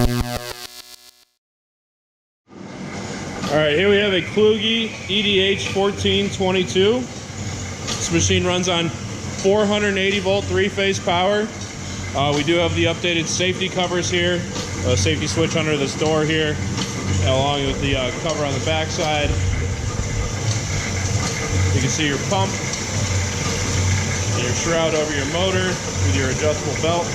All right, here we have a Kluge EDH 1422. This machine runs on 480 volt three-phase power. We do have the updated safety covers here, a safety switch under this door here, along with the cover on the back side. You can see your pump and your shroud over your motor with your adjustable belt.